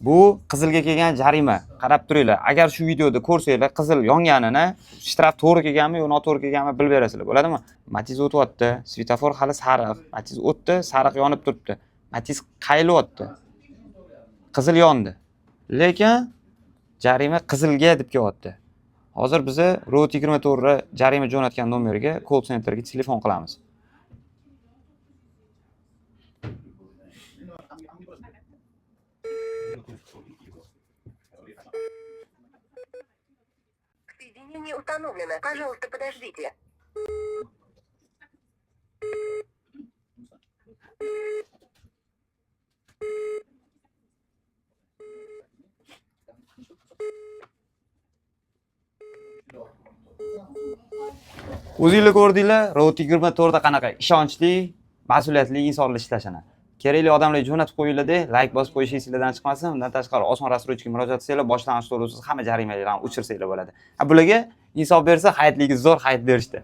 Bu qizilga kelgan jarima. Qarab turinglar. Agar shu videoda ko'rsanglar, qizil yonganini, shtraf to'g'ri kelganmi yo noto'g'ri kelganmi bilib berasizlar, bo'ladimi? Matiz o'tyapti, svetofor hali sariq, Matiz o'tdi, sariq yonib turibdi. Matiz qaylyapti. Qizil yondi. Lekin jarima qizilga deb kelyapti. Hozir biz Road 24 jarima jo'natgan nomerga call centerga telefon qilamiz. Соединение установлено. Пожалуйста, подождите. O'zingizlar ko'rdinglar, Road 24 da qanaqa ishonchli, mas'uliyatli insonlar ishlashini. Kerakli odamlarga jo'natib qo'yinglar-da, like bosib qo'yishingizdan chiqmasin. Undan tashqari oson rassrochga murojaat qilsanglar, boshlang'ich to'lovsiz hamma jarimalarni o'chirsanglar bo'ladi. Bularga insof bersa, hayotligiz zo'r hayot berishdi.